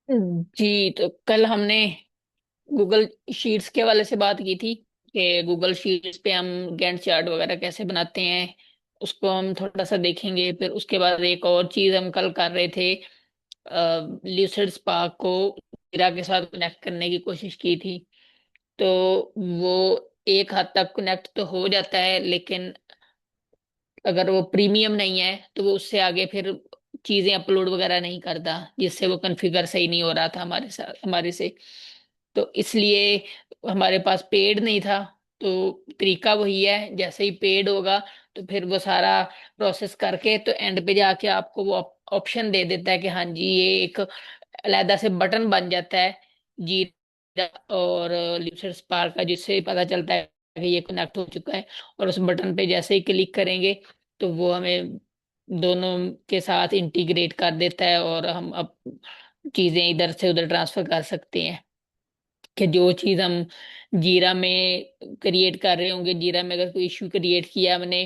जी, तो कल हमने गूगल शीट्स के वाले से बात की थी कि गूगल शीट्स पे हम गैंट चार्ट वगैरह कैसे बनाते हैं। उसको हम थोड़ा सा देखेंगे। फिर उसके बाद एक और चीज हम कल कर रहे थे, ल्यूसिड स्पार्क को जीरा के साथ कनेक्ट करने की कोशिश की थी। तो वो एक हद तक कनेक्ट तो हो जाता है, लेकिन अगर वो प्रीमियम नहीं है तो वो उससे आगे फिर चीजें अपलोड वगैरह नहीं करता, जिससे वो कॉन्फ़िगर सही नहीं हो रहा था हमारे साथ, हमारे से। तो इसलिए हमारे पास पेड नहीं था। तो तरीका वही है, जैसे ही पेड होगा तो फिर वो सारा प्रोसेस करके तो एंड पे जाके आपको वो ऑप्शन दे देता है कि हाँ जी, ये एक अलहदा से बटन बन जाता है जीरा और ल्यूसर स्पार्क का, जिससे पता चलता है कि ये कनेक्ट हो चुका है। और उस बटन पे जैसे ही क्लिक करेंगे तो वो हमें दोनों के साथ इंटीग्रेट कर देता है, और हम अब चीजें इधर से उधर ट्रांसफर कर सकते हैं। कि जो चीज हम जीरा में क्रिएट कर रहे होंगे, जीरा में अगर कोई इश्यू क्रिएट किया हमने,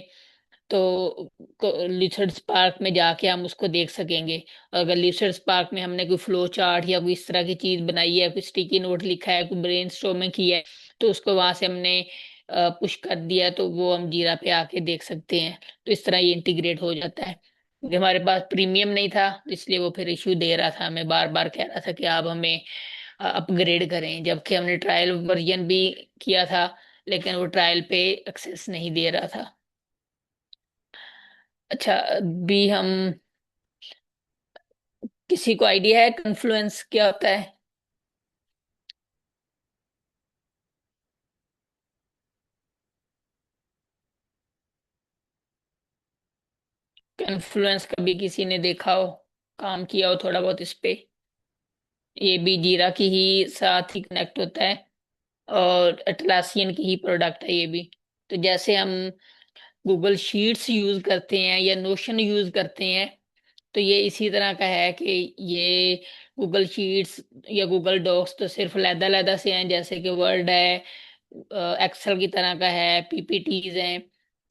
तो लिसर्ड स्पार्क में जाके हम उसको देख सकेंगे। अगर लिसर्ड स्पार्क में हमने कोई फ्लो चार्ट या कोई इस तरह की चीज बनाई है, कोई स्टिकी नोट लिखा है, कोई ब्रेनस्टॉर्मिंग किया है, तो उसको वहां से हमने पुश कर दिया तो वो हम जीरा पे आके देख सकते हैं। तो इस तरह ये इंटीग्रेट हो जाता है। क्योंकि हमारे पास प्रीमियम नहीं था, इसलिए वो फिर इश्यू दे रहा था, हमें बार बार कह रहा था कि आप हमें अपग्रेड करें, जबकि हमने ट्रायल वर्जन भी किया था, लेकिन वो ट्रायल पे एक्सेस नहीं दे रहा था। अच्छा, अभी हम, किसी को आइडिया है कन्फ्लुएंस क्या होता है? कन्फ्लुएंस कभी किसी ने देखा हो, काम किया हो थोड़ा बहुत इस पे? ये भी जीरा की ही साथ ही कनेक्ट होता है, और एटलासियन की ही प्रोडक्ट है ये भी। तो जैसे हम गूगल शीट्स यूज करते हैं या नोशन यूज करते हैं, तो ये इसी तरह का है कि ये गूगल शीट्स या गूगल डॉक्स तो सिर्फ लैदा लैदा से हैं, जैसे कि वर्ड है, एक्सेल की तरह का है, पीपीटीज हैं।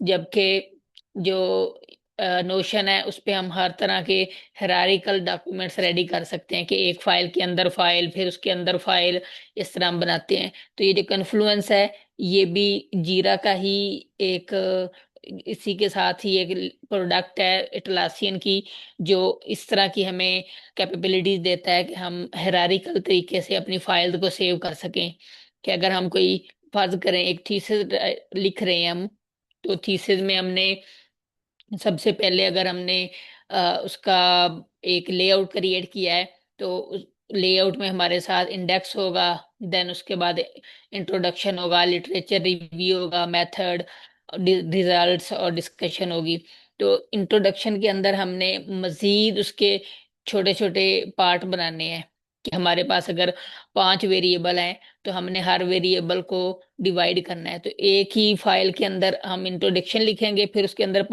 जबकि जो नोशन है उस पे हम हर तरह के हेरारिकल डॉक्यूमेंट्स रेडी कर सकते हैं, कि एक फाइल के अंदर फाइल, फिर उसके अंदर फाइल, इस तरह हम बनाते हैं। तो ये जो कन्फ्लुएंस है, ये भी जीरा का ही एक इसी के साथ ही एक प्रोडक्ट है एटलासियन की, जो इस तरह की हमें कैपेबिलिटीज देता है कि हम हेरारिकल तरीके से अपनी फाइल को सेव कर सकें। कि अगर हम कोई फर्ज करें एक थीसिस लिख रहे हैं हम, तो थीसिस में हमने सबसे पहले अगर हमने उसका एक लेआउट क्रिएट किया है, तो उस लेआउट में हमारे साथ इंडेक्स होगा, देन उसके बाद इंट्रोडक्शन होगा, लिटरेचर रिव्यू होगा, मेथड, रिजल्ट्स और डिस्कशन होगी। तो इंट्रोडक्शन के अंदर हमने मजीद उसके छोटे छोटे पार्ट बनाने हैं। कि हमारे पास अगर 5 वेरिएबल हैं, तो हमने हर वेरिएबल को डिवाइड करना है। तो एक ही फाइल के अंदर हम इंट्रोडक्शन लिखेंगे, फिर उसके अंदर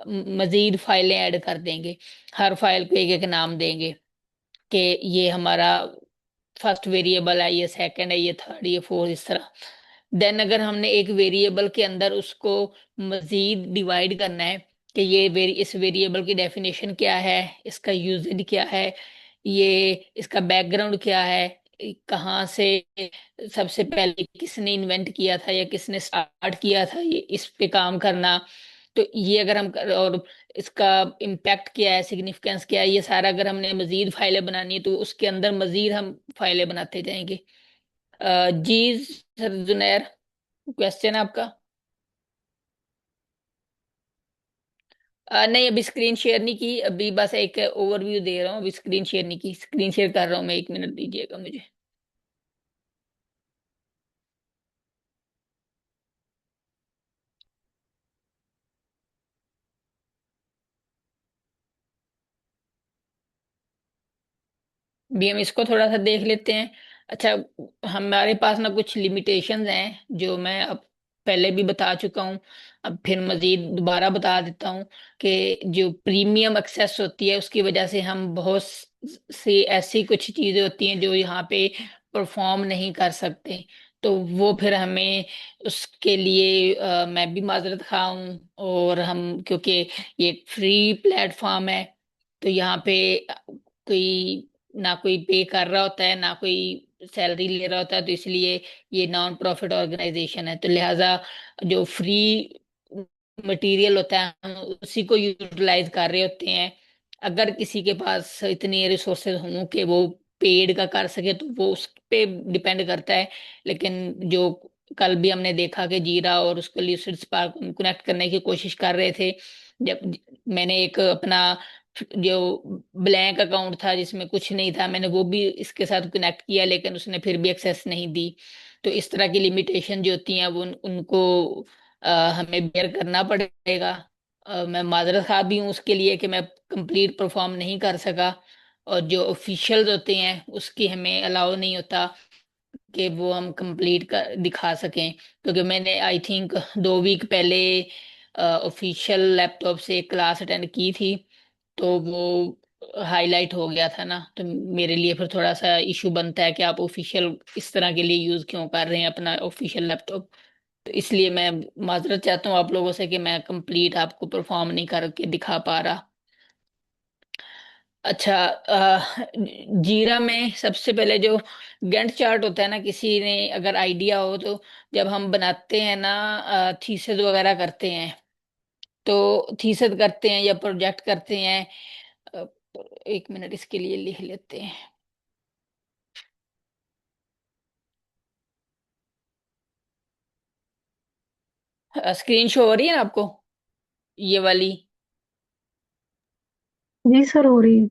मजीद फाइलें ऐड कर देंगे। हर फाइल को एक एक नाम देंगे, कि ये हमारा फर्स्ट वेरिएबल है, ये सेकंड है, ये थर्ड, ये फोर्थ, इस तरह। देन अगर हमने एक वेरिएबल के अंदर उसको मजीद डिवाइड करना है, कि इस वेरिएबल की डेफिनेशन क्या है, इसका यूजेज क्या है, ये इसका बैकग्राउंड क्या है, कहाँ से सबसे पहले किसने इन्वेंट किया था या किसने स्टार्ट किया था ये इस पे काम करना। तो ये अगर और इसका इम्पैक्ट क्या है, सिग्निफिकेंस क्या है, ये सारा अगर हमने मजीद फाइलें बनानी है, तो उसके अंदर मजीद हम फाइलें बनाते जाएंगे। जी सर जुनैर, क्वेश्चन आपका? नहीं, अभी स्क्रीन शेयर नहीं की, अभी बस एक ओवरव्यू दे रहा हूँ, अभी स्क्रीन शेयर नहीं की, स्क्रीन शेयर कर रहा हूँ मैं, 1 मिनट दीजिएगा मुझे। भी हम इसको थोड़ा सा देख लेते हैं। अच्छा, हमारे पास ना कुछ लिमिटेशंस हैं, जो मैं अब पहले भी बता चुका हूँ, अब फिर मजीद दोबारा बता देता हूँ। कि जो प्रीमियम एक्सेस होती है, उसकी वजह से हम बहुत सी ऐसी कुछ चीजें होती हैं जो यहाँ पे परफॉर्म नहीं कर सकते। तो वो फिर हमें उसके लिए मैं भी माजरत खा हूँ, और हम क्योंकि ये फ्री प्लेटफॉर्म है, तो यहाँ पे कोई ना कोई पे कर रहा होता है, ना कोई सैलरी ले रहा होता है, तो इसलिए ये नॉन प्रॉफिट ऑर्गेनाइजेशन है। तो लिहाजा जो फ्री मटेरियल होता है हम उसी को यूटिलाइज कर रहे होते हैं। अगर किसी के पास इतनी रिसोर्सेज हों कि वो पेड का कर सके तो वो उस पे डिपेंड करता है। लेकिन जो कल भी हमने देखा कि जीरा और उसको ल्यूसिड स्पार्क कनेक्ट करने की कोशिश कर रहे थे। जब मैंने एक अपना जो ब्लैंक अकाउंट था जिसमें कुछ नहीं था, मैंने वो भी इसके साथ कनेक्ट किया, लेकिन उसने फिर भी एक्सेस नहीं दी। तो इस तरह की लिमिटेशन जो होती हैं वो उनको हमें बेयर करना पड़ेगा। मैं माजरत खा भी हूँ उसके लिए कि मैं कंप्लीट परफॉर्म नहीं कर सका। और जो ऑफिशियल्स होते हैं उसकी हमें अलाउ नहीं होता कि वो हम कंप्लीट कर दिखा सकें। क्योंकि मैंने आई थिंक 2 वीक पहले ऑफिशियल लैपटॉप से एक क्लास अटेंड की थी, तो वो हाईलाइट हो गया था ना। तो मेरे लिए फिर थोड़ा सा इशू बनता है कि आप ऑफिशियल इस तरह के लिए यूज क्यों कर रहे हैं अपना ऑफिशियल लैपटॉप। तो इसलिए मैं माजरत चाहता हूँ आप लोगों से कि मैं कंप्लीट आपको परफॉर्म नहीं करके दिखा पा रहा। अच्छा, जीरा में सबसे पहले जो गैंट चार्ट होता है ना, किसी ने अगर आइडिया हो तो जब हम बनाते हैं ना, थीसिस वगैरह करते हैं, तो थीसिस करते हैं या प्रोजेक्ट करते हैं। अ, 1 मिनट इसके लिए लिख लेते हैं। स्क्रीन शो हो रही है ना आपको, ये वाली? जी सर, हो रही है।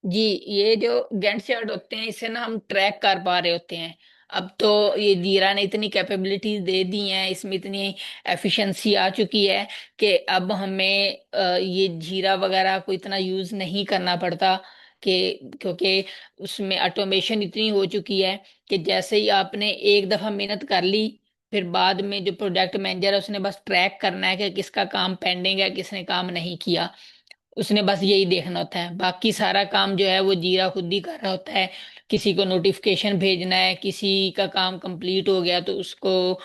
जी, ये जो गैंट चार्ट होते हैं इसे ना हम ट्रैक कर पा रहे होते हैं। अब तो ये जीरा ने इतनी कैपेबिलिटीज दे दी हैं, इसमें इतनी एफिशिएंसी आ चुकी है कि अब हमें ये जीरा वगैरह को इतना यूज नहीं करना पड़ता। क्योंकि उसमें ऑटोमेशन इतनी हो चुकी है कि जैसे ही आपने एक दफा मेहनत कर ली, फिर बाद में जो प्रोजेक्ट मैनेजर है उसने बस ट्रैक करना है कि किसका काम पेंडिंग है, किसने काम नहीं किया। उसने बस यही देखना होता है, बाकी सारा काम जो है वो जीरा खुद ही कर रहा होता है। किसी को नोटिफिकेशन भेजना है, किसी का काम कंप्लीट हो गया तो उसको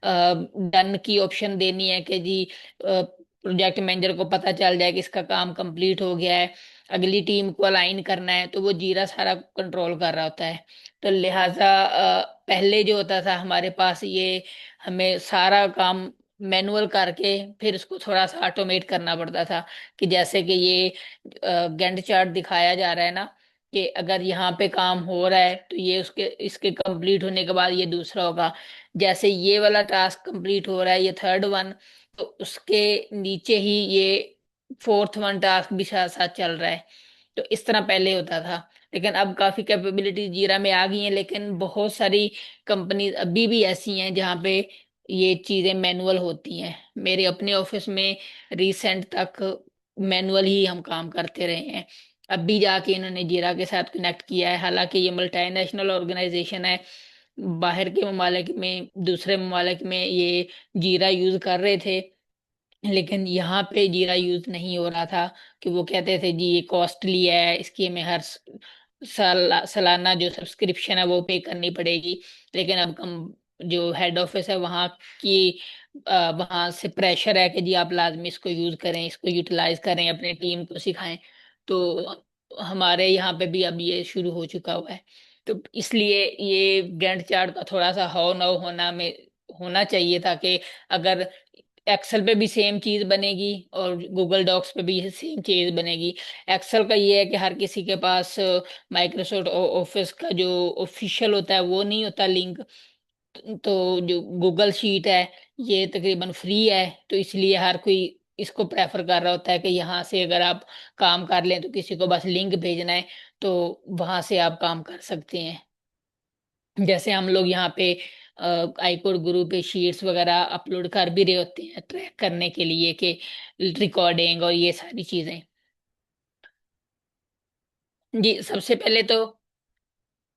डन की ऑप्शन देनी है कि जी प्रोजेक्ट मैनेजर को पता चल जाए कि इसका काम कंप्लीट हो गया है। अगली टीम को अलाइन करना है तो वो जीरा सारा कंट्रोल कर रहा होता है। तो लिहाजा पहले जो होता था हमारे पास ये, हमें सारा काम मैनुअल करके फिर उसको थोड़ा सा ऑटोमेट करना पड़ता था। कि जैसे कि ये गैंट चार्ट दिखाया जा रहा है ना, कि अगर यहाँ पे काम हो रहा है तो ये उसके इसके कंप्लीट होने के बाद ये दूसरा होगा। जैसे ये वाला टास्क कंप्लीट हो रहा है, ये थर्ड वन, तो उसके नीचे ही ये फोर्थ वन टास्क भी साथ साथ चल रहा है। तो इस तरह पहले होता था। लेकिन अब काफी कैपेबिलिटी जीरा में आ गई हैं, लेकिन बहुत सारी कंपनी अभी भी ऐसी हैं जहाँ पे ये चीजें मैनुअल होती हैं। मेरे अपने ऑफिस में रिसेंट तक मैनुअल ही हम काम करते रहे हैं। अब भी जाके इन्होंने जीरा के साथ कनेक्ट किया है, हालांकि ये मल्टीनेशनल ऑर्गेनाइजेशन है। बाहर के ममालिक में, दूसरे ममालिक में ये जीरा यूज कर रहे थे, लेकिन यहाँ पे जीरा यूज नहीं हो रहा था। कि वो कहते थे जी ये कॉस्टली है, इसकी हमें हर सालाना जो सब्सक्रिप्शन है वो पे करनी पड़ेगी। लेकिन अब हम जो हेड ऑफिस है वहाँ की, वहाँ से प्रेशर है कि जी आप लाजमी इसको यूज करें, इसको यूटिलाइज करें, अपने टीम को सिखाएं। तो हमारे यहाँ पे भी अब ये शुरू हो चुका हुआ है। तो इसलिए ये गैंट चार्ट का थोड़ा सा हो न होना में होना चाहिए था कि अगर एक्सेल पे भी सेम चीज बनेगी और गूगल डॉक्स पे भी सेम चीज बनेगी। एक्सेल का ये है कि हर किसी के पास माइक्रोसॉफ्ट ऑफिस का जो ऑफिशियल होता है वो नहीं होता लिंक। तो जो गूगल शीट है ये तकरीबन फ्री है, तो इसलिए हर कोई इसको प्रेफर कर रहा होता है कि यहाँ से अगर आप काम कर लें तो किसी को बस लिंक भेजना है तो वहां से आप काम कर सकते हैं। जैसे हम लोग यहाँ पे आईकोड गुरु पे शीट्स वगैरह अपलोड कर भी रहे होते हैं ट्रैक करने के लिए कि रिकॉर्डिंग और ये सारी चीजें। जी, सबसे पहले तो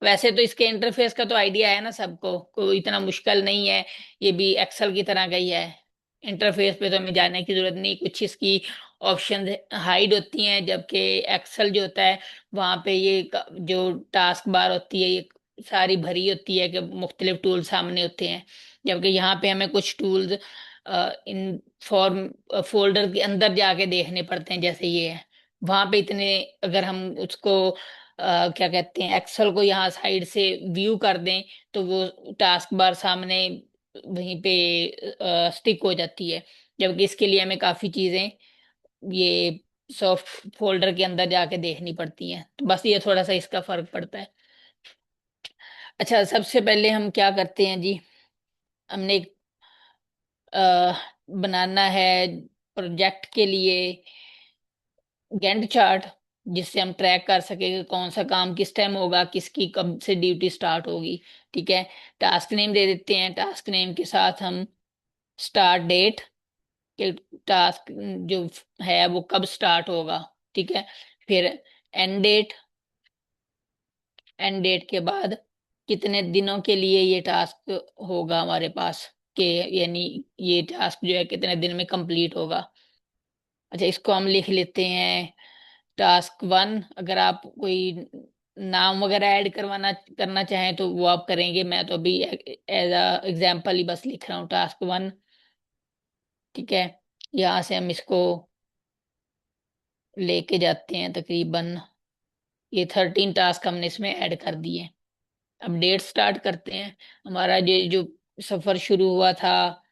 वैसे तो इसके इंटरफेस का तो आइडिया है ना सबको, कोई इतना मुश्किल नहीं है। ये भी एक्सेल की तरह का ही है। इंटरफेस पे तो हमें जाने की जरूरत नहीं, कुछ इसकी ऑप्शन हाइड होती हैं, जबकि एक्सेल जो होता है वहां पे ये जो टास्क बार होती है ये सारी भरी होती है कि मुख्तलिफ टूल सामने होते हैं। जबकि यहाँ पे हमें कुछ टूल्स इन फॉर्म फोल्डर के अंदर जाके देखने पड़ते हैं, जैसे ये है। वहां पे इतने, अगर हम उसको क्या कहते हैं, एक्सेल को यहाँ साइड से व्यू कर दें, तो वो टास्क बार सामने वहीं पे स्टिक हो जाती है। जबकि इसके लिए हमें काफी चीजें ये सॉफ्ट फोल्डर के अंदर जाके देखनी पड़ती हैं। तो बस ये थोड़ा सा इसका फर्क पड़ता है। अच्छा, सबसे पहले हम क्या करते हैं जी, हमने एक बनाना है प्रोजेक्ट के लिए गैंट चार्ट, जिससे हम ट्रैक कर सके कि कौन सा काम किस टाइम होगा, किसकी कब से ड्यूटी स्टार्ट होगी। ठीक है, टास्क नेम दे देते हैं। टास्क नेम के साथ हम स्टार्ट डेट के, टास्क जो है वो कब स्टार्ट होगा। ठीक है, फिर एंड डेट। एंड डेट के बाद कितने दिनों के लिए ये टास्क होगा हमारे पास, के यानी ये टास्क जो है कितने दिन में कंप्लीट होगा। अच्छा, इसको हम लिख लेते हैं टास्क वन। अगर आप कोई नाम वगैरह ऐड करवाना करना चाहें तो वो आप करेंगे, मैं तो अभी एज अ एग्जाम्पल ही बस लिख रहा हूँ टास्क वन। ठीक है, यहाँ से हम इसको लेके जाते हैं तकरीबन, ये 13 टास्क हमने इसमें ऐड कर दिए। अब डेट स्टार्ट करते हैं। हमारा ये जो सफर शुरू हुआ था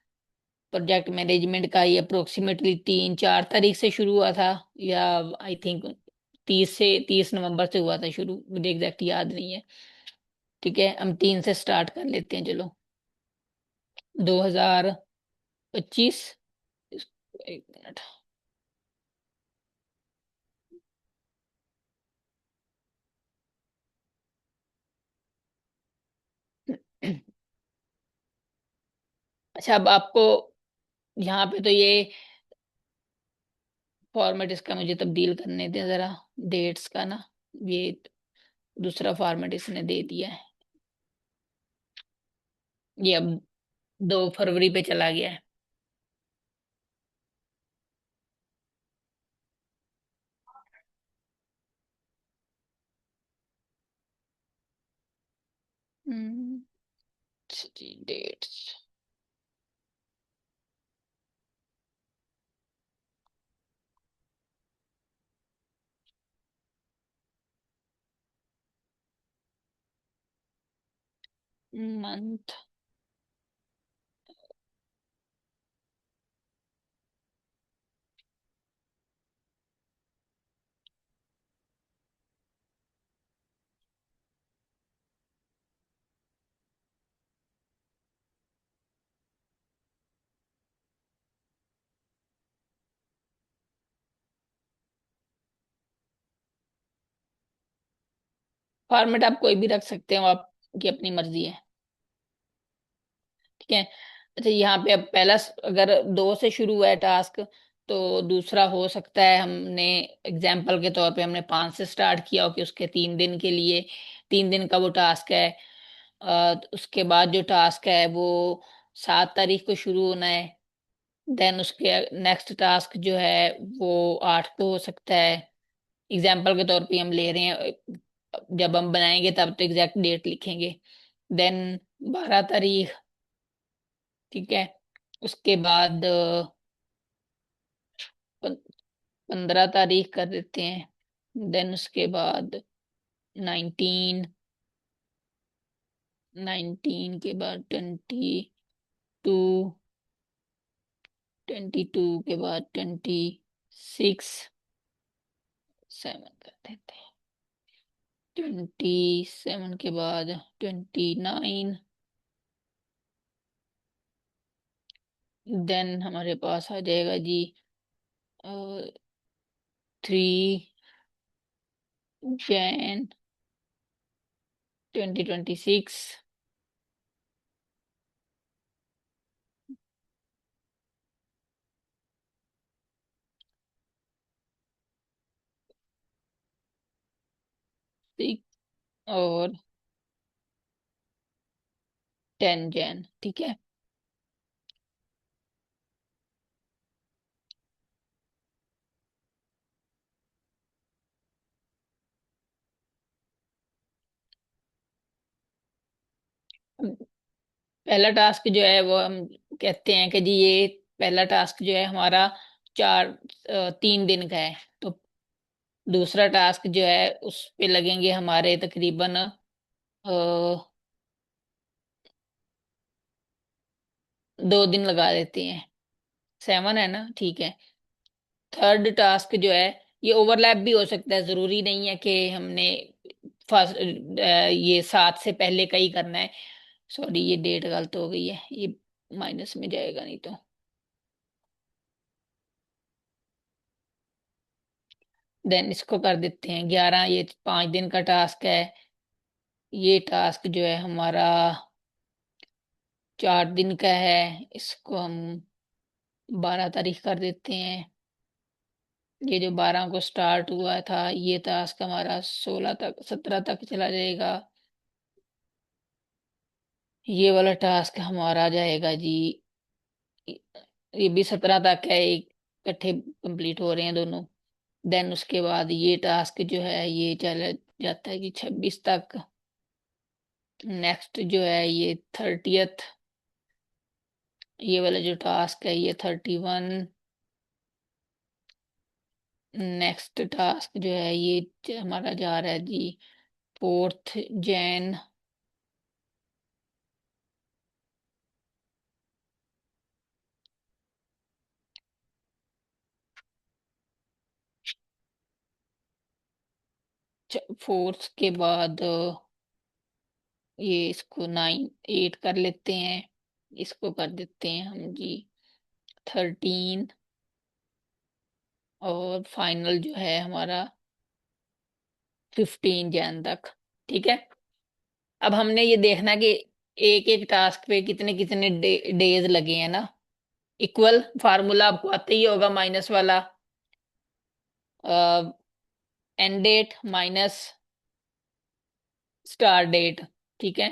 प्रोजेक्ट मैनेजमेंट का, ये अप्रोक्सीमेटली 3-4 तारीख से शुरू हुआ था, या आई थिंक 30 नवंबर से हुआ था शुरू, मुझे एग्जैक्ट याद नहीं है। ठीक है, हम 3 से स्टार्ट कर लेते हैं, चलो। 2025। एक मिनट। अच्छा, अब आपको यहाँ पे तो ये फॉर्मेट इसका मुझे तब्दील करने दें जरा, डेट्स का ना। ये दूसरा फॉर्मेट इसने दे दिया है, ये अब 2 फरवरी पे चला गया है। डेट्स। मंथ। फॉर्मेट आप कोई भी रख सकते हो, आपकी अपनी मर्जी है। ठीक है। अच्छा, यहाँ पे अब पहला अगर 2 से शुरू हुआ है टास्क, तो दूसरा हो सकता है हमने एग्जाम्पल के तौर पे हमने 5 से स्टार्ट किया हो, कि उसके 3 दिन के लिए, 3 दिन का वो टास्क है। उसके बाद जो टास्क है वो 7 तारीख को शुरू होना है। देन उसके नेक्स्ट टास्क जो है वो 8 को हो सकता है। एग्जाम्पल के तौर पे हम ले रहे हैं, जब हम बनाएंगे तब तो एग्जैक्ट डेट लिखेंगे। देन 12 तारीख। ठीक है, उसके बाद 15 तारीख कर देते हैं। देन उसके बाद 19। 19 के बाद 22। 22 के बाद 26। 7 कर देते हैं। 27 के बाद 29। देन हमारे पास आ जाएगा जी 3 जैन 2026। और 10 जैन। ठीक है, पहला टास्क जो है वो हम कहते हैं कि जी ये पहला टास्क जो है हमारा 3 दिन का है, तो दूसरा टास्क जो है उस पे लगेंगे हमारे तकरीबन 2 दिन लगा देते हैं। 7 है ना, ठीक है। थर्ड टास्क जो है ये ओवरलैप भी हो सकता है, जरूरी नहीं है कि हमने फर्स्ट ये 7 से पहले का ही करना है। सॉरी, ये डेट गलत हो गई है, ये माइनस में जाएगा नहीं तो। देन इसको कर देते हैं 11, ये 5 दिन का टास्क है। ये टास्क जो है हमारा 4 दिन का है, इसको हम 12 तारीख कर देते हैं। ये जो 12 को स्टार्ट हुआ था ये टास्क हमारा 16 तक 17 तक चला जाएगा। ये वाला टास्क हमारा जाएगा जी, ये भी 17 तक है, एक इकट्ठे कंप्लीट हो रहे हैं दोनों। देन उसके बाद ये टास्क जो है ये चला जाता है कि 26 तक। नेक्स्ट जो है ये 30th, ये वाला जो टास्क है ये 31। नेक्स्ट टास्क जो है ये हमारा जा रहा है जी 4th जैन। फोर्थ के बाद ये इसको 9 8 कर लेते हैं। इसको कर देते हैं हम जी 13। और फाइनल जो है हमारा 15 जैन तक। ठीक है। अब हमने ये देखना कि एक एक टास्क पे कितने कितने डेज लगे हैं ना। इक्वल फार्मूला आपको आता ही होगा, माइनस वाला, end date minus start date. ठीक है।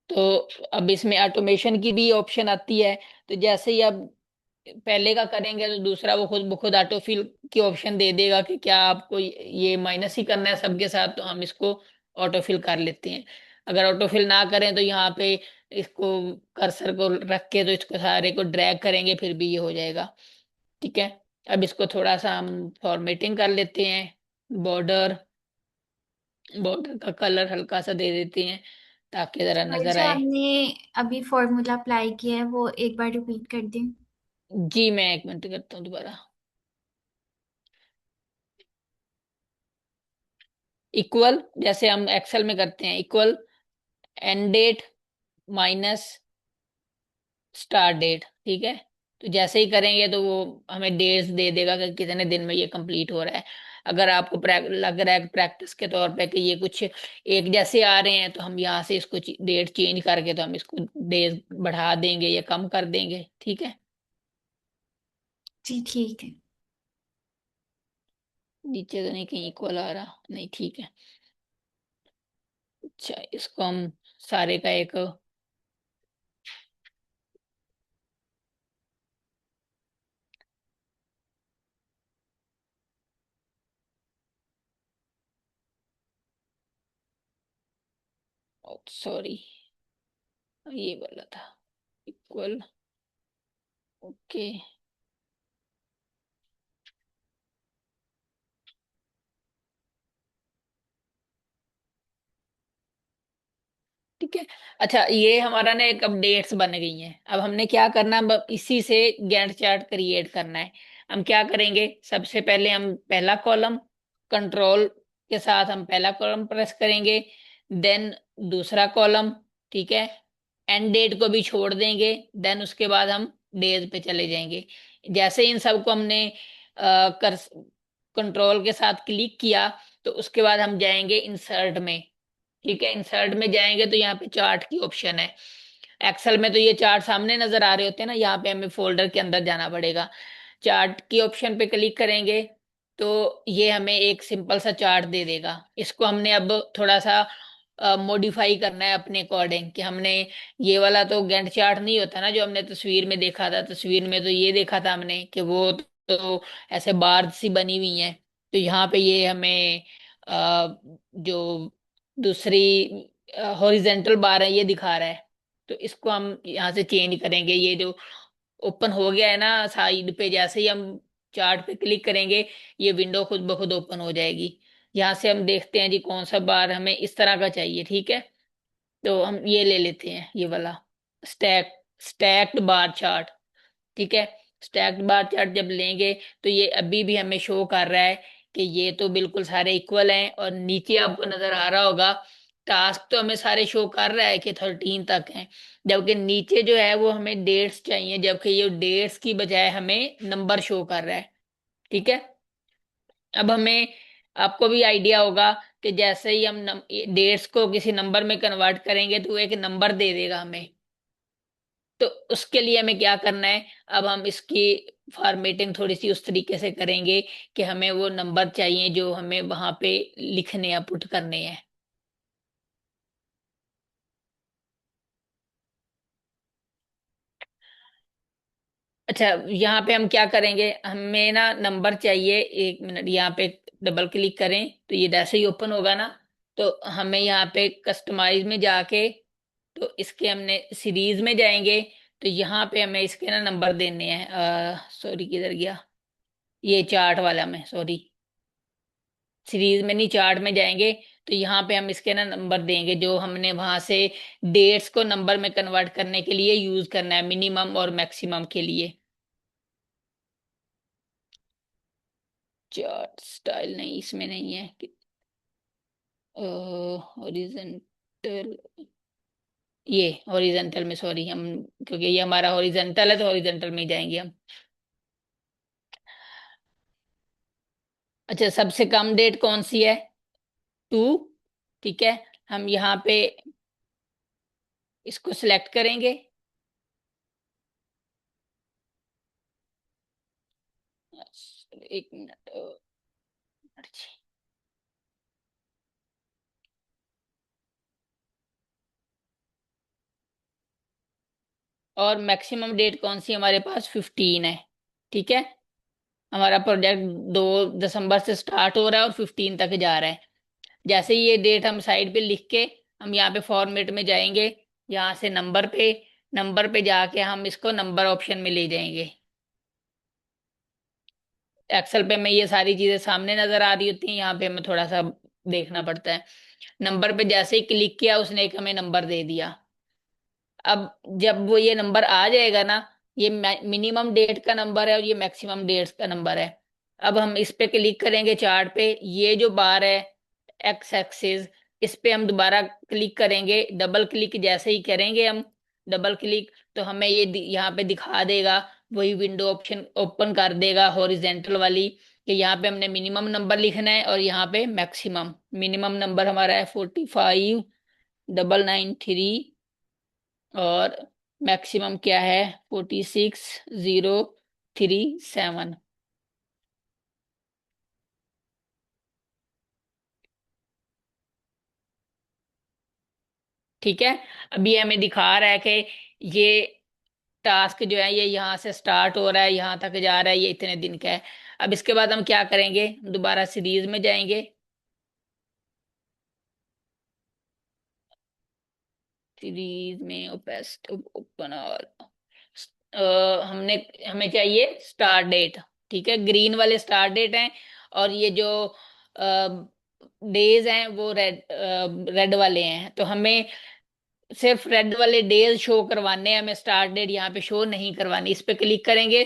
तो अब इसमें ऑटोमेशन की भी ऑप्शन आती है। तो जैसे ही आप पहले का करेंगे तो दूसरा वो खुद ब खुद ऑटोफिल की ऑप्शन दे देगा कि क्या आपको ये माइनस ही करना है सबके साथ, तो हम इसको ऑटोफिल कर लेते हैं। अगर ऑटोफिल ना करें तो यहाँ पे इसको कर्सर को रख के तो इसको सारे को ड्रैग करेंगे फिर भी ये हो जाएगा। ठीक है। अब इसको थोड़ा सा हम फॉर्मेटिंग कर लेते हैं। बॉर्डर बॉर्डर का कलर हल्का सा दे देते हैं ताकि जरा और नजर जो आए। हमने अभी फॉर्मूला अप्लाई किया है वो एक बार रिपीट कर दें। जी मैं एक मिनट करता हूँ दोबारा। इक्वल जैसे हम एक्सेल में करते हैं, equal end date minus start date. ठीक है। तो जैसे ही करेंगे तो वो हमें डेट्स दे देगा कि कितने दिन में ये कंप्लीट हो रहा है। अगर आपको लग रहा है प्रैक्टिस के तौर पे कि ये कुछ एक जैसे आ रहे हैं तो हम यहाँ से इसको डेट चेंज करके तो हम इसको डेज बढ़ा देंगे या कम कर देंगे। ठीक है। जी ठीक है। नीचे तो नहीं कहीं इक्वल आ रहा, नहीं ठीक है। अच्छा, इसको हम सारे का एक, सॉरी ये वाला था इक्वल। ओके। ठीक है। अच्छा, ये हमारा ना एक अपडेट्स बन गई हैं। अब हमने क्या करना है, अब इसी से गैंट चार्ट क्रिएट करना है। हम क्या करेंगे, सबसे पहले हम पहला कॉलम कंट्रोल के साथ हम पहला कॉलम प्रेस करेंगे। देन दूसरा कॉलम। ठीक है। एंड डेट को भी छोड़ देंगे। देन उसके बाद हम डेज पे चले जाएंगे। जैसे इन सबको हमने कर कंट्रोल के साथ क्लिक किया तो उसके बाद हम जाएंगे इंसर्ट में। ठीक है। इंसर्ट में जाएंगे तो यहाँ पे चार्ट की ऑप्शन है। एक्सेल में तो ये चार्ट सामने नजर आ रहे होते हैं ना, यहाँ पे हमें फोल्डर के अंदर जाना पड़ेगा। चार्ट की ऑप्शन पे क्लिक करेंगे तो ये हमें एक सिंपल सा चार्ट दे देगा। इसको हमने अब थोड़ा सा मॉडिफाई करना है अपने अकॉर्डिंग कि हमने ये वाला तो गैंट चार्ट नहीं होता ना जो हमने तस्वीर में देखा था। तस्वीर में तो ये देखा था हमने कि वो तो ऐसे बार सी बनी हुई है। तो यहाँ पे ये हमें जो दूसरी हॉरिजेंटल बार है ये दिखा रहा है। तो इसको हम यहाँ से चेंज करेंगे। ये जो ओपन हो गया है ना साइड पे, जैसे ही हम चार्ट पे क्लिक करेंगे ये विंडो खुद ब खुद ओपन हो जाएगी। यहाँ से हम देखते हैं जी कौन सा बार हमें इस तरह का चाहिए, ठीक है। तो हम ये ले लेते हैं, ये वाला स्टैक्ड बार चार्ट, ठीक है। स्टैक्ड बार चार्ट जब लेंगे तो ये अभी भी हमें शो कर रहा है कि ये तो बिल्कुल सारे इक्वल हैं, और नीचे आपको नजर आ रहा होगा टास्क तो हमें सारे शो कर रहा है कि 13 तक हैं, जबकि नीचे जो है वो हमें डेट्स चाहिए, जबकि ये डेट्स की बजाय हमें नंबर शो कर रहा है, ठीक है। अब हमें, आपको भी आइडिया होगा कि जैसे ही हम डेट्स को किसी नंबर में कन्वर्ट करेंगे तो वो एक नंबर दे देगा हमें। तो उसके लिए हमें क्या करना है, अब हम इसकी फॉर्मेटिंग थोड़ी सी उस तरीके से करेंगे कि हमें वो नंबर चाहिए जो हमें वहां पे लिखने या पुट करने हैं। अच्छा, यहाँ पे हम क्या करेंगे, हमें ना नंबर चाहिए, 1 मिनट, यहाँ पे डबल क्लिक करें तो ये जैसे ही ओपन होगा ना, तो हमें यहाँ पे कस्टमाइज में जाके, तो इसके हमने सीरीज में जाएंगे, तो यहाँ पे हमें इसके ना नंबर देने हैं। सॉरी, किधर गया, ये चार्ट वाला में, सॉरी, सीरीज में नहीं चार्ट में जाएंगे, तो यहाँ पे हम इसके ना नंबर देंगे जो हमने वहां से डेट्स को नंबर में कन्वर्ट करने के लिए यूज करना है, मिनिमम और मैक्सिमम के लिए। चार्ट स्टाइल नहीं, इसमें नहीं है। हॉरिजेंटल, ये हॉरिजेंटल में, सॉरी, हम, क्योंकि ये हमारा हॉरिजेंटल है तो हॉरिजेंटल में ही जाएंगे हम। अच्छा, सबसे कम डेट कौन सी है, 2, ठीक है। हम यहाँ पे इसको सिलेक्ट करेंगे। 1 मिनट, और मैक्सिमम डेट कौन सी हमारे पास, 15 है, ठीक है। हमारा प्रोजेक्ट 2 दिसंबर से स्टार्ट हो रहा है और 15 तक जा रहा है। जैसे ही ये डेट हम साइड पे लिख के, हम यहाँ पे फॉर्मेट में जाएंगे, यहाँ से नंबर पे जाके हम इसको नंबर ऑप्शन में ले जाएंगे। एक्सेल पे में ये सारी चीजें सामने नजर आ रही होती हैं, यहाँ पे हमें थोड़ा सा देखना पड़ता है। नंबर पे जैसे ही क्लिक किया उसने एक हमें नंबर दे दिया। अब जब वो ये नंबर आ जाएगा ना, ये मिनिमम डेट का नंबर है और ये मैक्सिमम डेट्स का नंबर है। अब हम इस पे क्लिक करेंगे चार्ट पे, ये जो बार है एक्स एक्सिस, इस पे हम दोबारा क्लिक करेंगे, डबल क्लिक जैसे ही करेंगे हम, डबल क्लिक, तो हमें ये यहाँ पे दिखा देगा, वही विंडो ऑप्शन ओपन कर देगा हॉरिजेंटल वाली, कि यहाँ पे हमने मिनिमम नंबर लिखना है और यहाँ पे मैक्सिमम। मिनिमम नंबर हमारा है 45,993, और मैक्सिमम क्या है, 46,037। ठीक है। अभी हमें दिखा रहा है कि ये टास्क जो है ये यहाँ से स्टार्ट हो रहा है, यहाँ तक जा रहा है, ये इतने दिन का है। अब इसके बाद हम क्या करेंगे, दोबारा सीरीज में जाएंगे। सीरीज में ओपेस्ट ओपन, और हमने, हमें चाहिए स्टार्ट डेट, ठीक है, ग्रीन वाले स्टार्ट डेट हैं, और ये जो डेज हैं वो रेड वाले हैं, तो हमें सिर्फ रेड वाले डेज शो करवाने हैं, हमें स्टार्ट डेट यहाँ पे शो नहीं करवानी। इस पे क्लिक करेंगे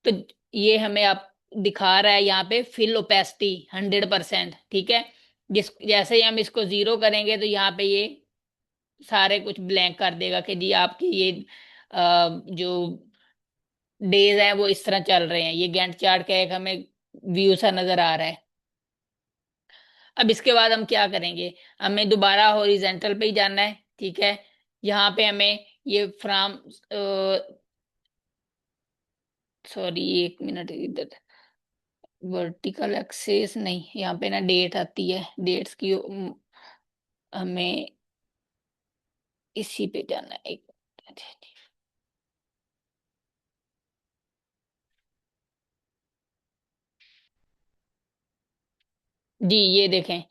तो ये हमें आप दिखा रहा है यहाँ पे फिल ओपेसिटी 100%, ठीक है। जैसे ही हम इसको 0 करेंगे तो यहाँ पे ये सारे कुछ ब्लैंक कर देगा कि जी आपकी ये जो डेज हैं वो इस तरह चल रहे हैं। ये गैंट चार्ट का एक हमें व्यू सा नजर आ रहा है। अब इसके बाद हम क्या करेंगे, हमें दोबारा हॉरिजेंटल पे ही जाना है, ठीक है। यहाँ पे हमें ये फ्रॉम, सॉरी, 1 मिनट, इधर वर्टिकल एक्सेस नहीं, यहाँ पे ना डेट आती है, डेट्स की हमें इसी पे जाना है, एक जी, ये देखें,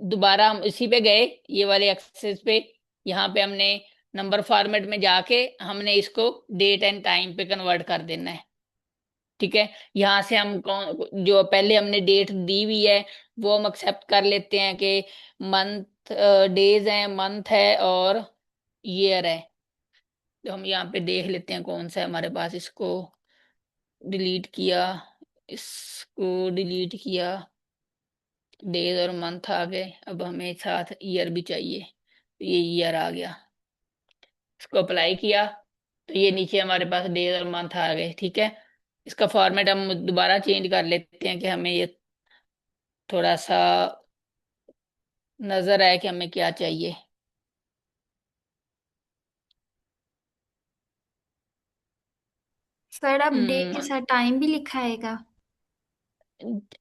दोबारा हम इसी पे गए, ये वाले एक्सेस पे, यहाँ पे हमने नंबर फॉर्मेट में जाके हमने इसको डेट एंड टाइम पे कन्वर्ट कर देना है। ठीक है। यहाँ से हम कौन जो पहले हमने डेट दी हुई है वो हम एक्सेप्ट कर लेते हैं कि मंथ, डेज है, मंथ है और ईयर है। तो हम यहाँ पे देख लेते हैं कौन सा है हमारे पास। इसको डिलीट किया, इसको डिलीट किया, डेज और मंथ आ गए। अब हमें साथ ईयर भी चाहिए, तो ये ईयर आ गया। इसको अप्लाई किया तो ये नीचे हमारे पास डेज और मंथ आ गए। ठीक है। इसका फॉर्मेट हम दोबारा चेंज कर लेते हैं कि हमें ये थोड़ा सा नजर आए कि हमें क्या चाहिए। सर अब डे के हम्म, साथ टाइम भी लिखा आएगा?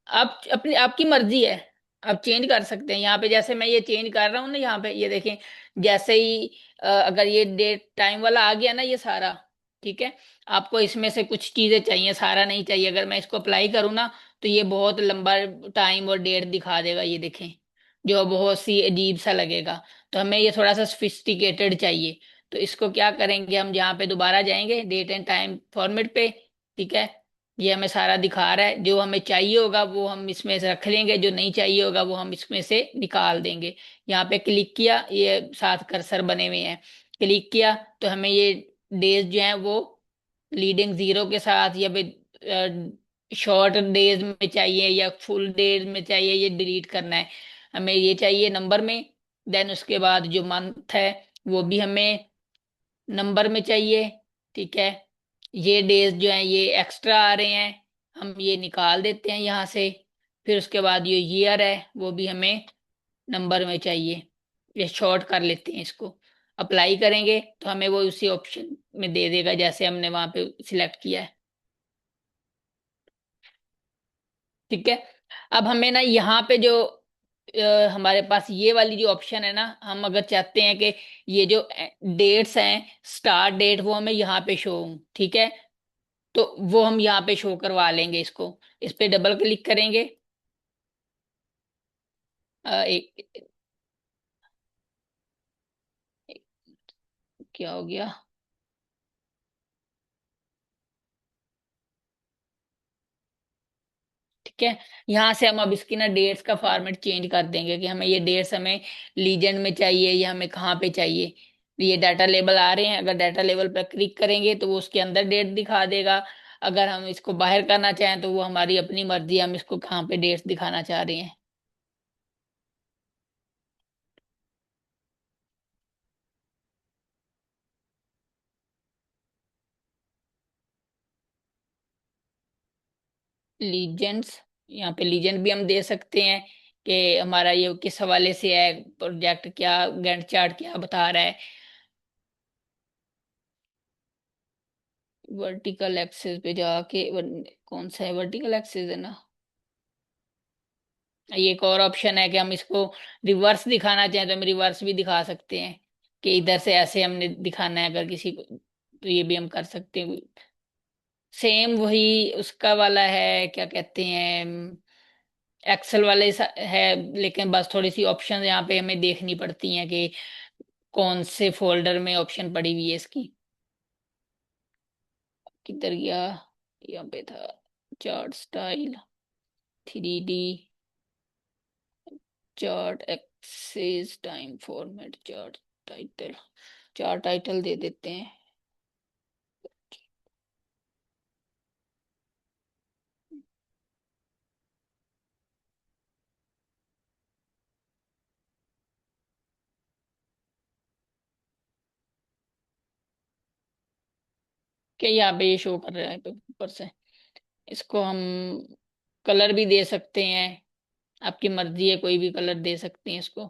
आप अपनी आपकी मर्जी है, आप चेंज कर सकते हैं। यहाँ पे जैसे मैं ये चेंज कर रहा हूँ ना, यहाँ पे ये देखें, जैसे ही अगर ये डेट टाइम वाला आ गया ना ये सारा, ठीक है। आपको इसमें से कुछ चीजें चाहिए, सारा नहीं चाहिए। अगर मैं इसको अप्लाई करूँ ना तो ये बहुत लंबा टाइम और डेट दिखा देगा, ये देखें, जो बहुत सी अजीब सा लगेगा। तो हमें ये थोड़ा सा सोफिस्टिकेटेड चाहिए। तो इसको क्या करेंगे, हम यहाँ पे दोबारा जाएंगे डेट एंड टाइम फॉर्मेट पे। ठीक है। ये हमें सारा दिखा रहा है, जो हमें चाहिए होगा वो हम इसमें से रख लेंगे, जो नहीं चाहिए होगा वो हम इसमें से निकाल देंगे। यहाँ पे क्लिक किया, ये सात कर्सर बने हुए हैं, क्लिक किया तो हमें ये डेज जो है वो लीडिंग जीरो के साथ या शॉर्ट डेज में चाहिए या फुल डेज में चाहिए, ये डिलीट करना है। हमें ये चाहिए नंबर में। देन उसके बाद जो मंथ है वो भी हमें नंबर में चाहिए। ठीक है। ये डेज जो हैं ये एक्स्ट्रा आ रहे हैं, हम ये निकाल देते हैं यहाँ से। फिर उसके बाद ये ईयर है वो भी हमें नंबर में चाहिए। ये शॉर्ट कर लेते हैं इसको। अप्लाई करेंगे तो हमें वो उसी ऑप्शन में दे देगा जैसे हमने वहां पे सिलेक्ट किया है। ठीक है। अब हमें ना यहाँ पे जो हमारे पास ये वाली जो ऑप्शन है ना, हम अगर चाहते हैं कि ये जो डेट्स हैं, स्टार्ट डेट, वो हमें यहाँ पे शो हो, ठीक है, तो वो हम यहाँ पे शो करवा लेंगे इसको। इस पे डबल क्लिक करेंगे। एक, एक क्या हो गया। ठीक है। यहाँ से हम अब इसकी ना डेट्स का फॉर्मेट चेंज कर देंगे कि हमें ये डेट्स हमें लीजेंड में चाहिए या हमें कहाँ पे चाहिए। ये डाटा लेबल आ रहे हैं, अगर डाटा लेबल पर क्लिक करेंगे तो वो उसके अंदर डेट दिखा देगा। अगर हम इसको बाहर करना चाहें तो वो हमारी अपनी मर्जी है, हम इसको कहाँ पे डेट्स दिखाना चाह रहे हैं। लीजेंड्स, यहाँ पे लीजेंड भी हम दे सकते हैं कि हमारा ये किस हवाले से है, प्रोजेक्ट क्या, गैंट चार्ट क्या बता रहा है। वर्टिकल एक्सेस पे जाके कौन सा है, वर्टिकल एक्सेस है ना। ये एक और ऑप्शन है कि हम इसको रिवर्स दिखाना चाहें तो हम रिवर्स भी दिखा सकते हैं कि इधर से ऐसे हमने दिखाना है अगर किसी को, तो ये भी हम कर सकते हैं। सेम वही उसका वाला है, क्या कहते हैं, एक्सेल वाले है, लेकिन बस थोड़ी सी ऑप्शन यहाँ पे हमें देखनी पड़ती हैं कि कौन से फोल्डर में ऑप्शन पड़ी हुई है इसकी। किधर गया, यहाँ पे था, chart style, 3D, chart axes, time format, chart title. Chart title दे देते हैं कि यहाँ पे ये शो कर रहा है ऊपर से। इसको हम कलर भी दे सकते हैं, आपकी मर्जी है, कोई भी कलर दे सकते हैं इसको।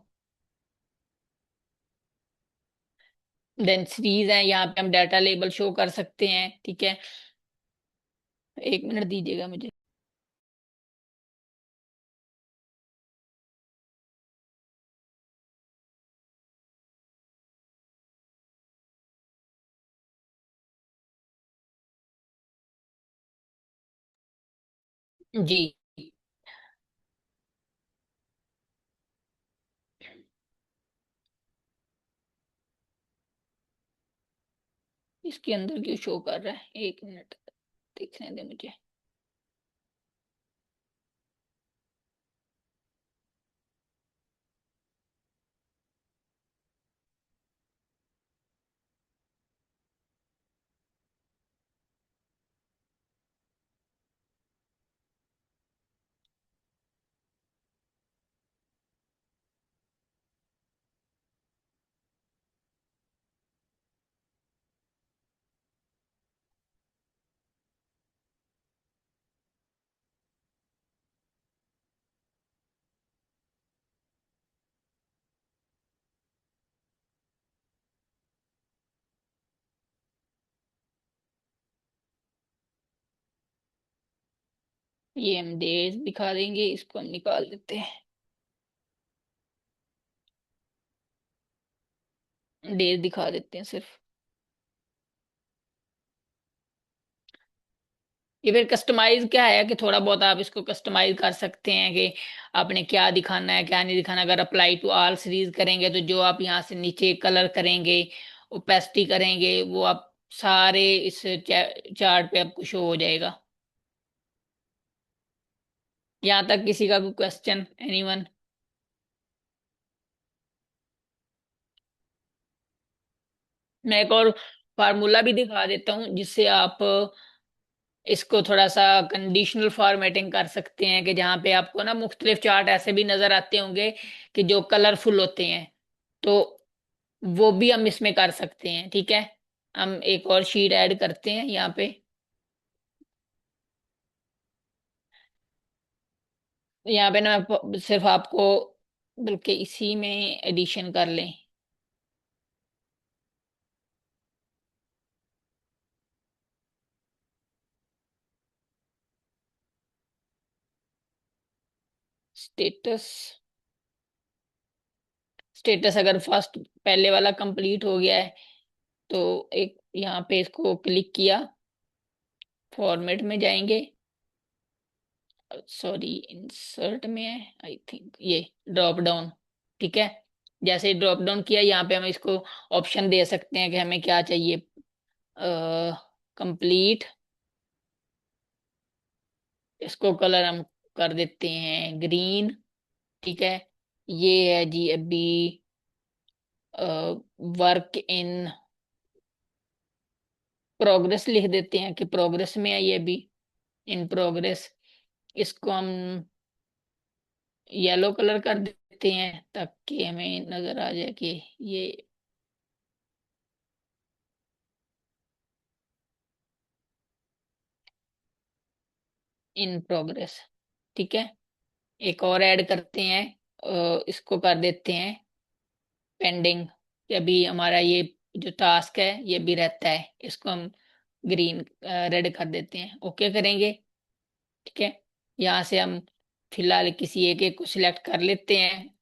देन सीरीज है, यहाँ पे हम डाटा लेबल शो कर सकते हैं। ठीक है। एक मिनट दीजिएगा मुझे। जी। इसके अंदर क्यों शो कर रहा है, 1 मिनट देखने दे मुझे। ये हम डेज दिखा देंगे, इसको हम निकाल देते हैं। डेज दिखा देते हैं सिर्फ। ये फिर कस्टमाइज क्या है कि थोड़ा बहुत आप इसको कस्टमाइज कर सकते हैं कि आपने क्या दिखाना है क्या नहीं दिखाना। अगर अप्लाई टू ऑल सीरीज करेंगे तो जो आप यहाँ से नीचे कलर करेंगे, ओपेसिटी करेंगे, वो आप सारे इस चार्ट पे आपको शो हो जाएगा। यहाँ तक किसी का कोई क्वेश्चन, एनीवन? मैं एक और फार्मूला भी दिखा देता हूँ जिससे आप इसको थोड़ा सा कंडीशनल फॉर्मेटिंग कर सकते हैं, कि जहाँ पे आपको ना मुख्तलिफ चार्ट ऐसे भी नजर आते होंगे कि जो कलरफुल होते हैं, तो वो भी हम इसमें कर सकते हैं। ठीक है, हम एक और शीट ऐड करते हैं यहाँ पे। यहाँ पे ना सिर्फ आपको, बल्कि इसी में एडिशन कर लें। स्टेटस, स्टेटस अगर फर्स्ट पहले वाला कंप्लीट हो गया है तो एक यहाँ पे इसको क्लिक किया, फॉर्मेट में जाएंगे, सॉरी इंसर्ट में है आई थिंक, ये ड्रॉप डाउन। ठीक है, जैसे ड्रॉप डाउन किया यहाँ पे हम इसको ऑप्शन दे सकते हैं कि हमें क्या चाहिए। कंप्लीट, इसको कलर हम कर देते हैं ग्रीन। ठीक है, ये है जी अभी वर्क इन प्रोग्रेस लिख देते हैं कि प्रोग्रेस में है ये भी, इन प्रोग्रेस। इसको हम येलो कलर कर देते हैं ताकि हमें नजर आ जाए कि ये इन प्रोग्रेस। ठीक है, एक और ऐड करते हैं, इसको कर देते हैं पेंडिंग। अभी हमारा ये जो टास्क है ये भी रहता है, इसको हम ग्रीन रेड कर देते हैं, ओके करेंगे। ठीक है, यहाँ से हम फिलहाल किसी एक एक को सिलेक्ट कर लेते हैं।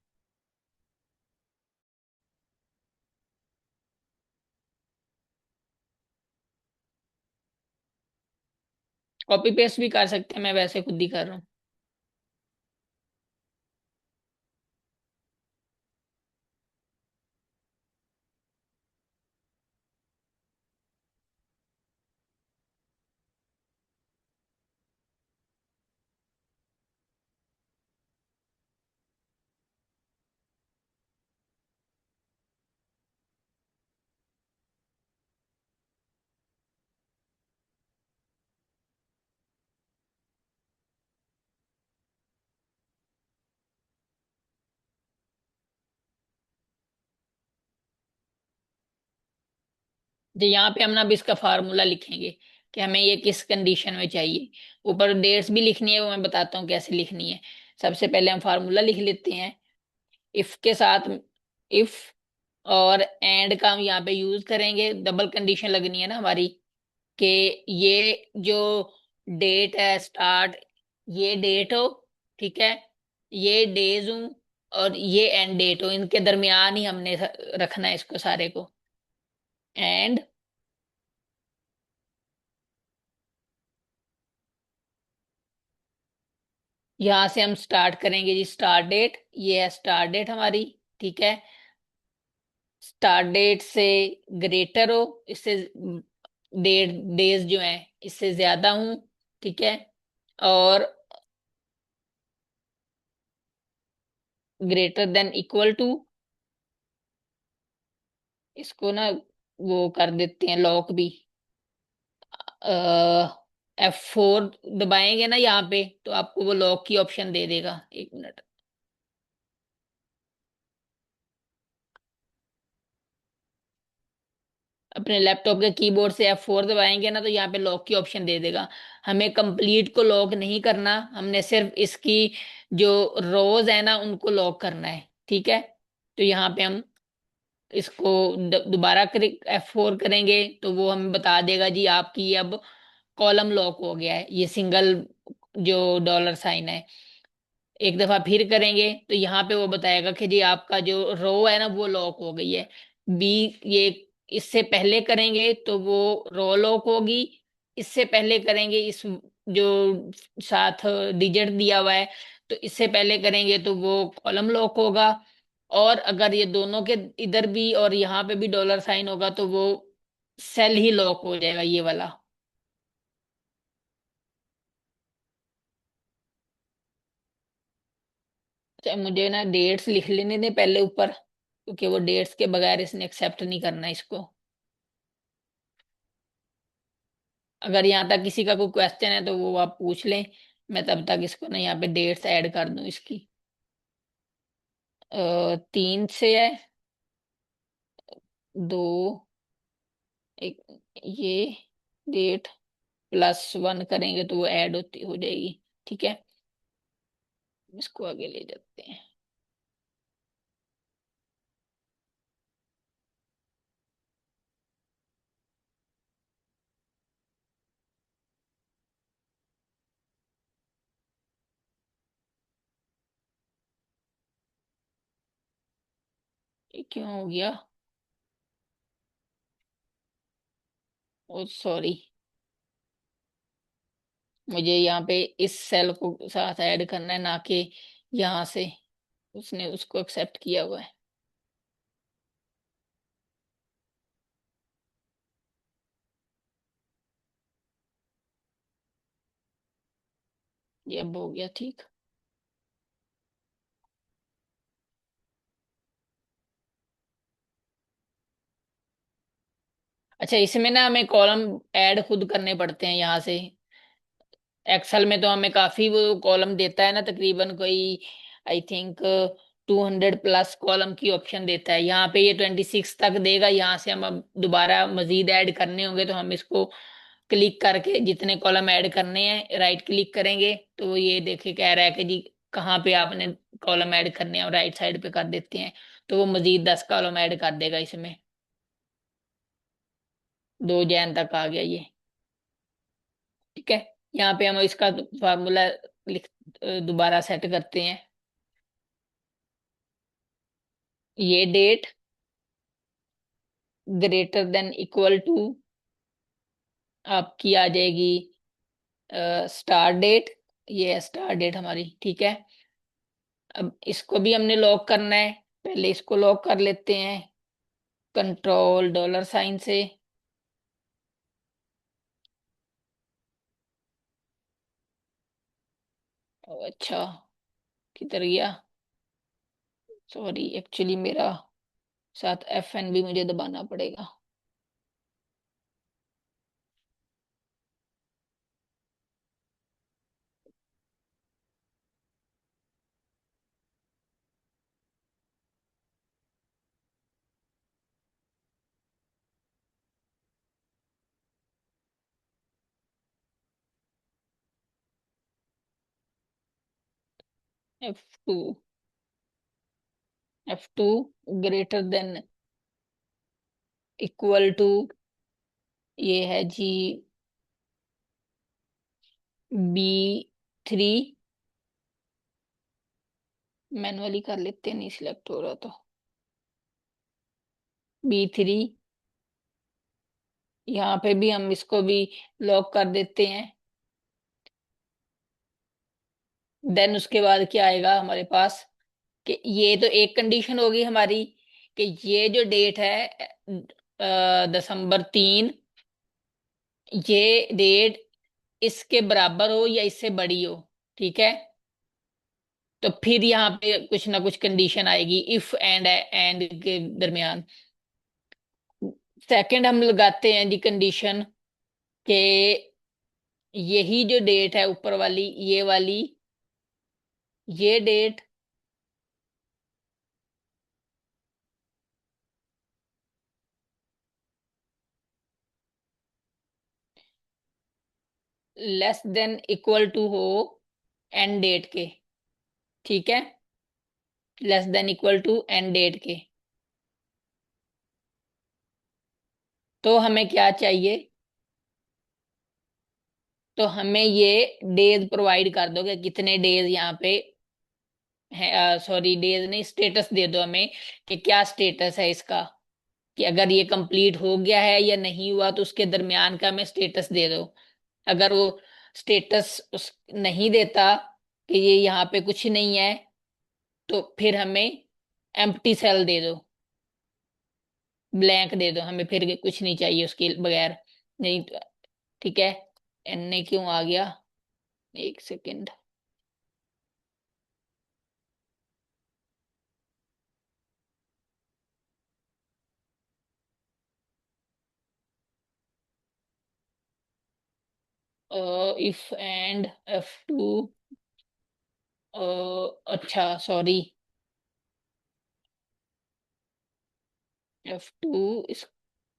कॉपी पेस्ट भी कर सकते हैं, मैं वैसे खुद ही कर रहा हूँ। तो यहाँ पे हम ना अब इसका फार्मूला लिखेंगे कि हमें ये किस कंडीशन में चाहिए। ऊपर डेट्स भी लिखनी है, वो मैं बताता हूँ कैसे लिखनी है। सबसे पहले हम फार्मूला लिख लेते हैं। इफ के साथ इफ और एंड का हम यहाँ पे यूज करेंगे, डबल कंडीशन लगनी है ना हमारी, कि ये जो डेट है स्टार्ट, ये डेट हो, ठीक है, ये डेज हो, और ये एंड डेट हो, इनके दरमियान ही हमने रखना है इसको सारे को। एंड यहाँ से हम स्टार्ट करेंगे जी, स्टार्ट डेट, ये है स्टार्ट डेट हमारी। ठीक है, स्टार्ट डेट से ग्रेटर हो, इससे डेज जो है इससे ज्यादा हूं, ठीक है, और ग्रेटर देन इक्वल टू, इसको ना वो कर देते हैं लॉक भी। F4 दबाएंगे ना यहाँ पे तो आपको वो लॉक की ऑप्शन दे देगा। एक मिनट। अपने लैपटॉप के कीबोर्ड से F4 दबाएंगे ना तो यहाँ पे लॉक की ऑप्शन दे देगा। हमें कंप्लीट को लॉक नहीं करना, हमने सिर्फ इसकी जो रोज है ना उनको लॉक करना है, ठीक है। तो यहाँ पे हम इसको दोबारा F4 करेंगे तो वो हमें बता देगा जी आपकी अब कॉलम लॉक हो गया है, ये सिंगल जो डॉलर साइन है। एक दफा फिर करेंगे तो यहाँ पे वो बताएगा कि जी आपका जो रो है ना वो लॉक हो गई है। बी, ये इससे पहले करेंगे तो वो रो लॉक होगी, इससे पहले करेंगे इस जो साथ डिजिट दिया हुआ है तो इससे पहले करेंगे तो वो कॉलम लॉक होगा। और अगर ये दोनों के इधर भी और यहाँ पे भी डॉलर साइन होगा तो वो सेल ही लॉक हो जाएगा, ये वाला। अच्छा, मुझे ना डेट्स लिख लेने दे पहले ऊपर, क्योंकि वो डेट्स के बगैर इसने एक्सेप्ट नहीं करना इसको। अगर यहाँ तक किसी का कोई क्वेश्चन है तो वो आप पूछ लें, मैं तब तक इसको ना यहाँ पे डेट्स ऐड कर दूं इसकी। 3 से है, 2, एक, ये डेट +1 करेंगे तो वो ऐड होती हो जाएगी, ठीक है। इसको आगे ले जाते हैं। ये क्यों हो गया? ओ सॉरी, मुझे यहाँ पे इस सेल को साथ ऐड करना है ना कि यहाँ से। उसने उसको एक्सेप्ट किया हुआ है। ये अब हो गया ठीक। अच्छा, इसमें ना हमें कॉलम ऐड खुद करने पड़ते हैं यहाँ से। एक्सेल में तो हमें काफी वो कॉलम देता है ना, तकरीबन कोई आई थिंक 200+ कॉलम की ऑप्शन देता है। यहाँ पे ये 26 तक देगा। यहाँ से हम अब दोबारा मजीद ऐड करने होंगे तो हम इसको क्लिक करके जितने कॉलम ऐड करने हैं राइट क्लिक करेंगे तो ये देखिए कह रहा है कि जी कहाँ पे आपने कॉलम ऐड करने हैं, और राइट साइड पे कर देते हैं तो वो मजीद 10 कॉलम ऐड कर देगा इसमें। 2 जैन तक आ गया ये, ठीक है। यहाँ पे हम इसका फार्मूला लिख दोबारा सेट करते हैं। ये date greater than equal to आपकी आ जाएगी स्टार डेट। ये है स्टार डेट हमारी, ठीक है। अब इसको भी हमने लॉक करना है, पहले इसको लॉक कर लेते हैं कंट्रोल डॉलर साइन से। अच्छा, किधर गया? सॉरी, एक्चुअली मेरा साथ FN भी मुझे दबाना पड़ेगा। F2, F2 greater than equal to, ये है जी B3। मैनुअली कर लेते हैं, नहीं सिलेक्ट हो रहा तो। B3, यहाँ पे भी हम इसको भी लॉक कर देते हैं। देन उसके बाद क्या आएगा हमारे पास कि ये तो एक कंडीशन होगी हमारी कि ये जो डेट है 3 दिसंबर, ये डेट इसके बराबर हो या इससे बड़ी हो, ठीक है। तो फिर यहाँ पे कुछ ना कुछ कंडीशन आएगी इफ एंड के दरमियान। सेकंड हम लगाते हैं जी कंडीशन के यही जो डेट है ऊपर वाली, ये वाली, ये date less than equal to हो एंड डेट के, ठीक है। Less than equal to end date के। तो हमें क्या चाहिए, तो हमें ये डेज प्रोवाइड कर दोगे कितने डेज यहाँ पे है, सॉरी डेज नहीं, स्टेटस दे दो हमें कि क्या स्टेटस है इसका, कि अगर ये कंप्लीट हो गया है या नहीं हुआ तो उसके दरमियान का हमें स्टेटस दे दो। अगर वो स्टेटस उस नहीं देता कि ये यहाँ पे कुछ नहीं है, तो फिर हमें एम्प्टी सेल दे दो, ब्लैंक दे दो हमें, फिर कुछ नहीं चाहिए उसके बगैर। नहीं तो ठीक है। एन क्यों आ गया, एक सेकेंड। इफ एंड F2, अच्छा सॉरी, F2 इस,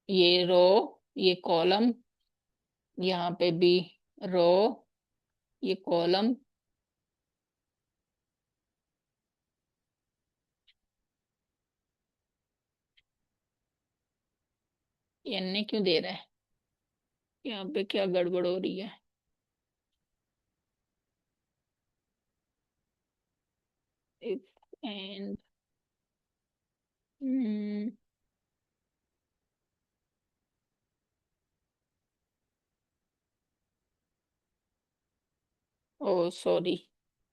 ये रो, ये कॉलम, यहाँ पे भी रो, ये कॉलम। एन क्यों दे रहा है, यहाँ पे क्या गड़बड़ हो रही है। इफ एंड, ओ सॉरी,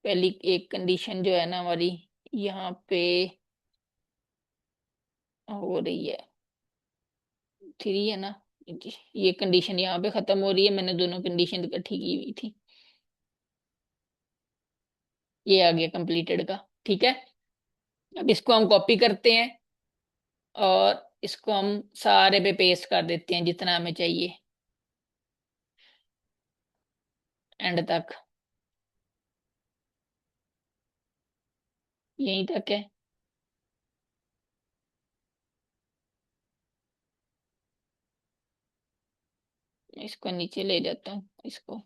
पहली एक कंडीशन जो है ना हमारी यहाँ पे हो रही है, थ्री है ना जी, ये कंडीशन यहाँ पे खत्म हो रही है, मैंने दोनों कंडीशन इकट्ठी की हुई थी। ये आ गया कंप्लीटेड का, ठीक है। अब इसको हम कॉपी करते हैं और इसको हम सारे पे पेस्ट कर देते हैं जितना हमें चाहिए एंड तक, यहीं तक है। इसको नीचे ले जाता हूँ इसको।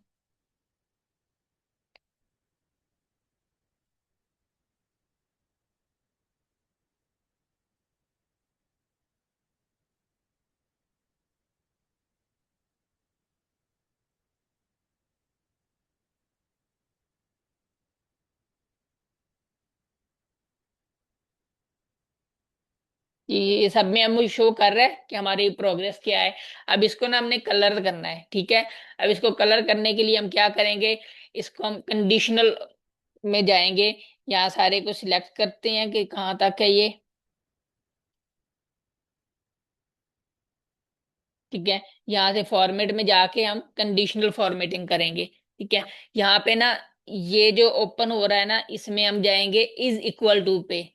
ये सब में हम शो कर रहा है कि हमारी प्रोग्रेस क्या है। अब इसको ना हमने कलर करना है, ठीक है। अब इसको कलर करने के लिए हम क्या करेंगे, इसको हम कंडीशनल में जाएंगे, यहाँ सारे को सिलेक्ट करते हैं कि कहाँ तक है ये, ठीक है। यहाँ से फॉर्मेट में जाके हम कंडीशनल फॉर्मेटिंग करेंगे, ठीक है। यहाँ पे ना ये जो ओपन हो रहा है ना, इसमें हम जाएंगे इज इक्वल टू पे।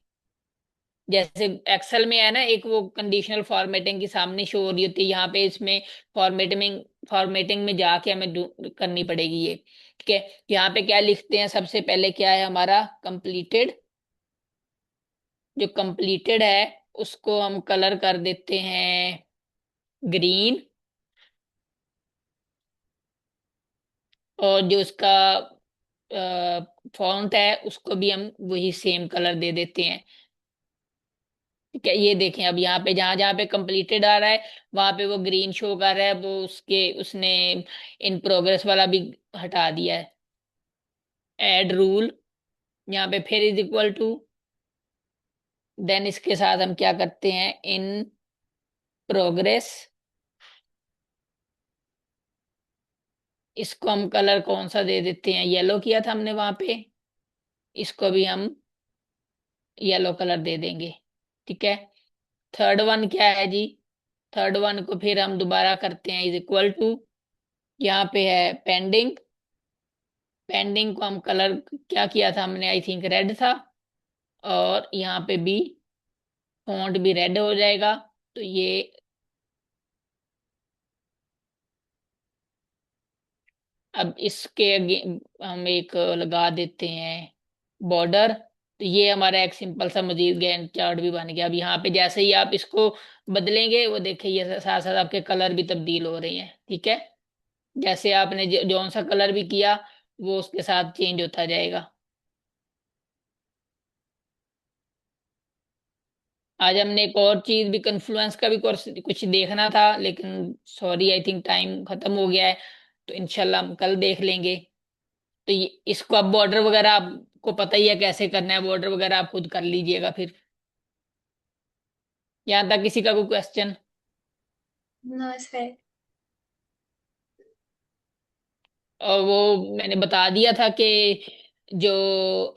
जैसे एक्सेल में है ना एक वो कंडीशनल फॉर्मेटिंग की सामने शो हो रही होती है, यहाँ पे इसमें फॉर्मेटिंग फॉर्मेटिंग में जाके हमें करनी पड़ेगी ये, ठीक है। यहाँ पे क्या लिखते हैं, सबसे पहले क्या है हमारा कंप्लीटेड, जो कंप्लीटेड है उसको हम कलर कर देते हैं ग्रीन, और जो उसका फॉन्ट है उसको भी हम वही सेम कलर दे देते हैं, ठीक है। ये देखें अब यहाँ पे जहां जहां पे कंप्लीटेड आ रहा है वहां पे वो ग्रीन शो कर रहा है, वो उसके उसने इन प्रोग्रेस वाला भी हटा दिया है। ऐड रूल, यहाँ पे फिर इज इक्वल टू, देन इसके साथ हम क्या करते हैं इन प्रोग्रेस, इसको हम कलर कौन सा दे देते हैं, येलो किया था हमने वहां पे, इसको भी हम येलो कलर दे देंगे, ठीक है। थर्ड वन क्या है जी, थर्ड वन को फिर हम दोबारा करते हैं इज इक्वल टू, यहाँ पे है पेंडिंग। पेंडिंग को हम कलर क्या किया था हमने, आई थिंक रेड था। और यहाँ पे भी फॉन्ट भी रेड हो जाएगा। तो ये अब इसके हम एक लगा देते हैं बॉर्डर। तो ये हमारा एक सिंपल सा मजीद गैंट चार्ट भी बन गया। अब यहाँ पे जैसे ही आप इसको बदलेंगे, वो देखिए ये साथ साथ आपके कलर भी तब्दील हो रहे हैं, ठीक है। जैसे आपने जौन सा कलर भी किया, वो उसके साथ चेंज होता जाएगा। आज हमने एक और चीज भी, कन्फ्लुएंस का भी कोर्स कुछ देखना था, लेकिन सॉरी आई थिंक टाइम खत्म हो गया है। तो इंशाल्लाह हम कल देख लेंगे। तो ये इसको अब बॉर्डर वगैरह आपको पता ही है कैसे करना है, बॉर्डर वगैरह आप खुद कर लीजिएगा फिर। यहाँ तक किसी का कोई क्वेश्चन? No sir. और वो मैंने बता दिया था कि जो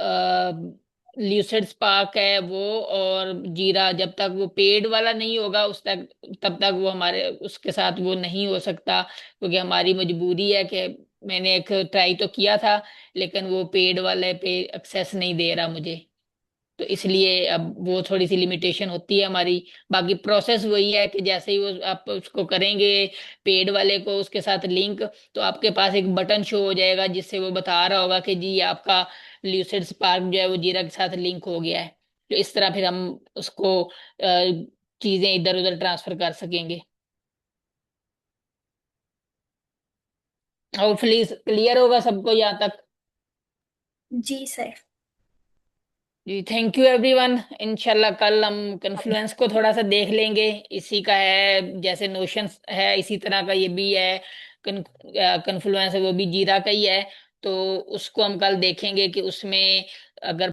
ल्यूसेंट स्पार्क है वो, और जीरा जब तक वो पेड वाला नहीं होगा उस तक, तब तक वो हमारे उसके साथ वो नहीं हो सकता, क्योंकि हमारी मजबूरी है कि मैंने एक ट्राई तो किया था, लेकिन वो पेड वाले पे एक्सेस नहीं दे रहा मुझे। तो इसलिए अब वो थोड़ी सी लिमिटेशन होती है हमारी। बाकी प्रोसेस वही है कि जैसे ही वो आप उसको करेंगे पेड वाले को, उसके साथ लिंक, तो आपके पास एक बटन शो हो जाएगा जिससे वो बता रहा होगा कि जी ये आपका ल्यूसिड स्पार्क जो है वो जीरा के साथ लिंक हो गया है। तो इस तरह फिर हम उसको चीजें इधर उधर ट्रांसफर कर सकेंगे। होपफुली क्लियर होगा सबको यहाँ तक। जी सर। जी थैंक यू एवरीवन। इंशाल्लाह कल हम कन्फ्लुएंस को थोड़ा सा देख लेंगे। इसी का है, जैसे नोशन है इसी तरह का ये भी है। कन्फ्लुएंस है वो भी जीरा का ही है। तो उसको हम कल देखेंगे कि उसमें अगर